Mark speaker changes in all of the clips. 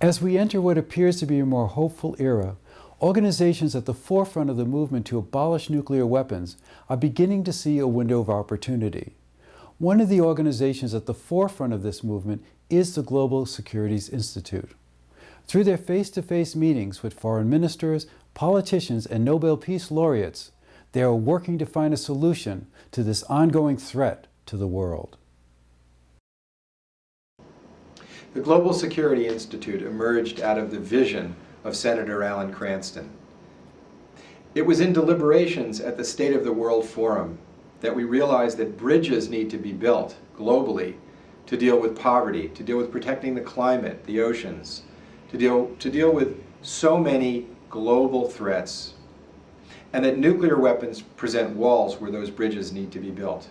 Speaker 1: As we enter what appears to be a more hopeful era, organizations at the forefront of the movement to abolish nuclear weapons are beginning to see a window of opportunity. One of the organizations at the forefront of this movement is the Global Securities Institute. Through their face-to-face meetings with foreign ministers, politicians, and Nobel Peace Laureates, they are working to find a solution to this ongoing threat to the world.
Speaker 2: The Global Security Institute emerged out of the vision of Senator Alan Cranston. It was in deliberations at the State of the World Forum that we realized that bridges need to be built globally to deal with poverty, to deal with protecting the climate, the oceans, to deal with so many global threats, and that nuclear weapons present walls where those bridges need to be built.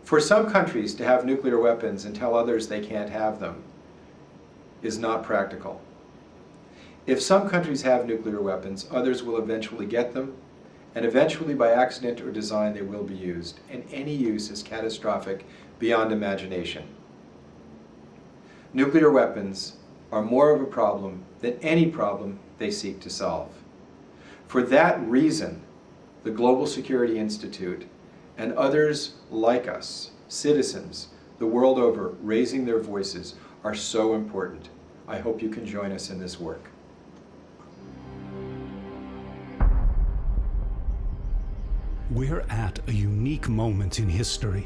Speaker 2: For some countries to have nuclear weapons and tell others they can't have them is not practical. If some countries have nuclear weapons, others will eventually get them, and eventually by accident or design they will be used, and any use is catastrophic beyond imagination. Nuclear weapons are more of a problem than any problem they seek to solve. For that reason, the Global Security Institute and others like us, citizens the world over, raising their voices are so important. I hope you can join us in this work.
Speaker 3: We're at a unique moment in history.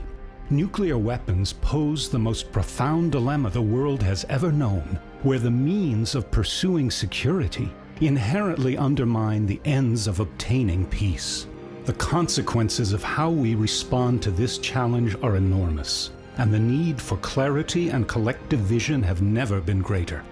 Speaker 3: Nuclear weapons pose the most profound dilemma the world has ever known, where the means of pursuing security inherently undermine the ends of obtaining peace. The consequences of how we respond to this challenge are enormous, and the need for clarity and collective vision have never been greater.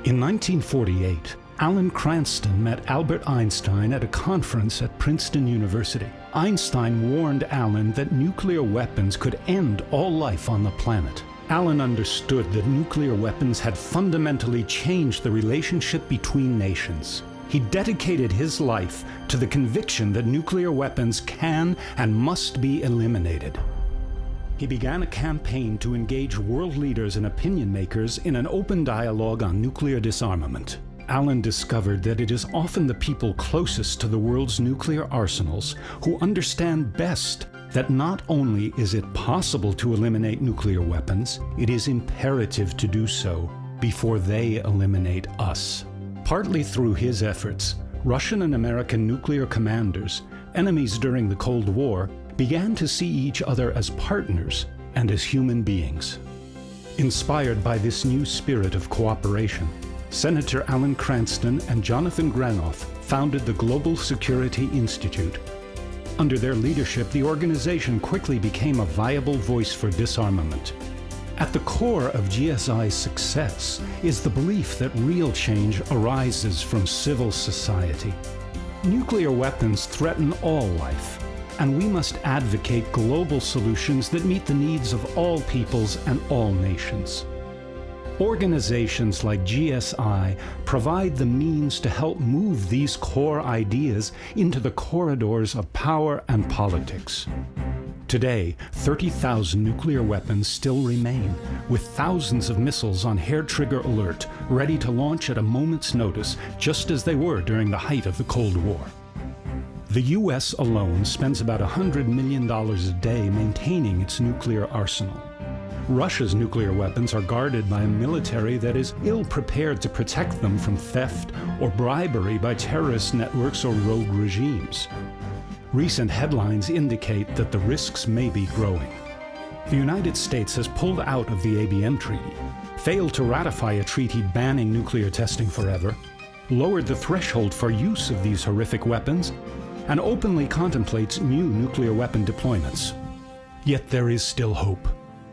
Speaker 3: In 1948, Alan Cranston met Albert Einstein at a conference at Princeton University. Einstein warned Alan that nuclear weapons could end all life on the planet. Alan understood that nuclear weapons had fundamentally changed the relationship between nations. He dedicated his life to the conviction that nuclear weapons can and must be eliminated. He began a campaign to engage world leaders and opinion makers in an open dialogue on nuclear disarmament. Alan discovered that it is often the people closest to the world's nuclear arsenals who understand best that not only is it possible to eliminate nuclear weapons, it is imperative to do so before they eliminate us. Partly through his efforts, Russian and American nuclear commanders, enemies during the Cold War, began to see each other as partners and as human beings. Inspired by this new spirit of cooperation, Senator Alan Cranston and Jonathan Granoff founded the Global Security Institute. Under their leadership, the organization quickly became a viable voice for disarmament. At the core of GSI's success is the belief that real change arises from civil society. Nuclear weapons threaten all life, and we must advocate global solutions that meet the needs of all peoples and all nations. Organizations like GSI provide the means to help move these core ideas into the corridors of power and politics. Today, 30,000 nuclear weapons still remain, with thousands of missiles on hair-trigger alert, ready to launch at a moment's notice, just as they were during the height of the Cold War. The U.S. alone spends about $100 million a day maintaining its nuclear arsenal. Russia's nuclear weapons are guarded by a military that is ill-prepared to protect them from theft or bribery by terrorist networks or rogue regimes. Recent headlines indicate that the risks may be growing. The United States has pulled out of the ABM Treaty, failed to ratify a treaty banning nuclear testing forever, lowered the threshold for use of these horrific weapons, and openly contemplates new nuclear weapon deployments. Yet there is still hope.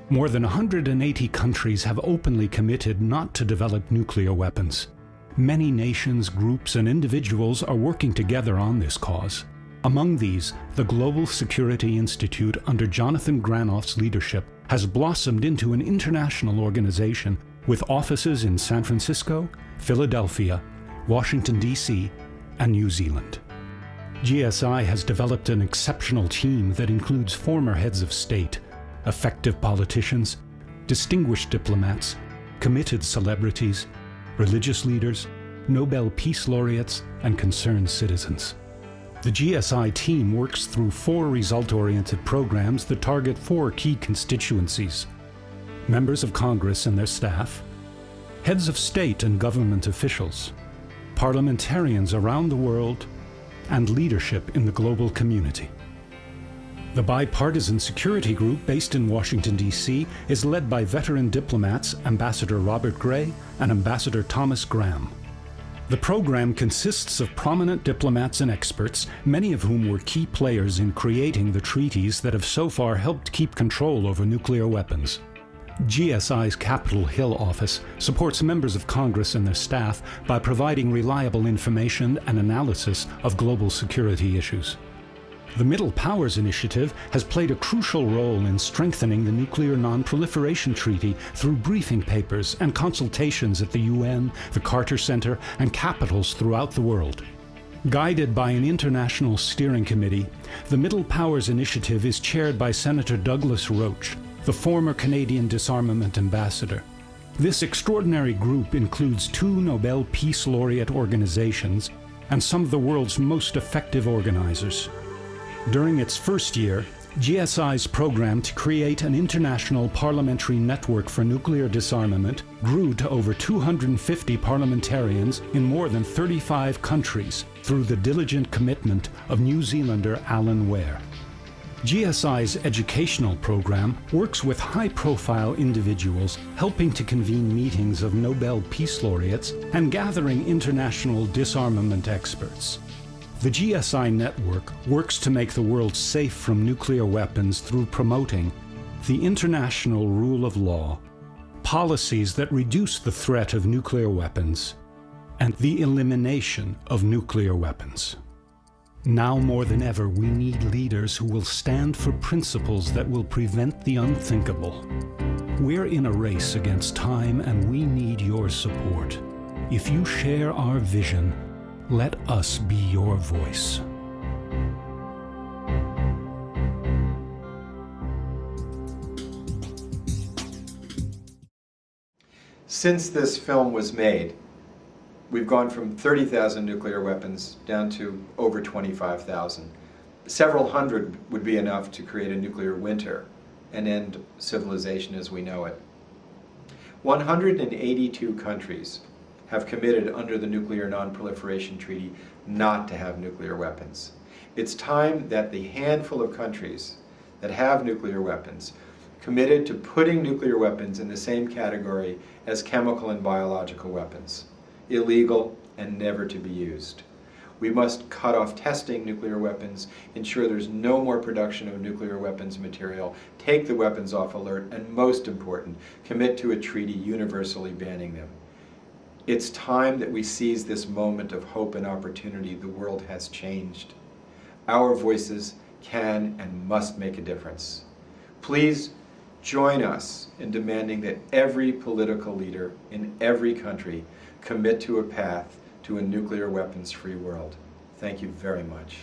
Speaker 3: More than 180 countries have openly committed not to develop nuclear weapons. Many nations, groups, and individuals are working together on this cause. Among these, the Global Security Institute, under Jonathan Granoff's leadership, has blossomed into an international organization with offices in San Francisco, Philadelphia, Washington, D.C., and New Zealand. GSI has developed an exceptional team that includes former heads of state, effective politicians, distinguished diplomats, committed celebrities, religious leaders, Nobel Peace Laureates, and concerned citizens. The GSI team works through 4 result-oriented programs that target 4 key constituencies: members of Congress and their staff, heads of state and government officials, parliamentarians around the world, and leadership in the global community. The bipartisan security group based in Washington, D.C. is led by veteran diplomats Ambassador Robert Gray and Ambassador Thomas Graham. The program consists of prominent diplomats and experts, many of whom were key players in creating the treaties that have so far helped keep control over nuclear weapons. GSI's Capitol Hill office supports members of Congress and their staff by providing reliable information and analysis of global security issues. The Middle Powers Initiative has played a crucial role in strengthening the Nuclear Non-Proliferation Treaty through briefing papers and consultations at the UN, the Carter Center, and capitals throughout the world. Guided by an international steering committee, the Middle Powers Initiative is chaired by Senator Douglas Roach, the former Canadian disarmament ambassador. This extraordinary group includes 2 Nobel Peace Laureate organizations and some of the world's most effective organizers. During its first year, GSI's program to create an international parliamentary network for nuclear disarmament grew to over 250 parliamentarians in more than 35 countries through the diligent commitment of New Zealander Alan Ware. GSI's educational program works with high-profile individuals, helping to convene meetings of Nobel Peace Laureates and gathering international disarmament experts. The GSI network works to make the world safe from nuclear weapons through promoting the international rule of law, policies that reduce the threat of nuclear weapons, and the elimination of nuclear weapons. Now more than ever, we need leaders who will stand for principles that will prevent the unthinkable. We're in a race against time, and we need your support. If you share our vision, let us be your voice.
Speaker 2: Since this film was made, we've gone from 30,000 nuclear weapons down to over 25,000. Several hundred would be enough to create a nuclear winter and end civilization as we know it. 182 countries have committed under the Nuclear Non-Proliferation Treaty not to have nuclear weapons. It's time that the handful of countries that have nuclear weapons committed to putting nuclear weapons in the same category as chemical and biological weapons, illegal and never to be used. We must cut off testing nuclear weapons, ensure there's no more production of nuclear weapons material, take the weapons off alert, and most important, commit to a treaty universally banning them. It's time that we seize this moment of hope and opportunity. The world has changed. Our voices can and must make a difference. Please join us in demanding that every political leader in every country commit to a path to a nuclear weapons-free world. Thank you very much.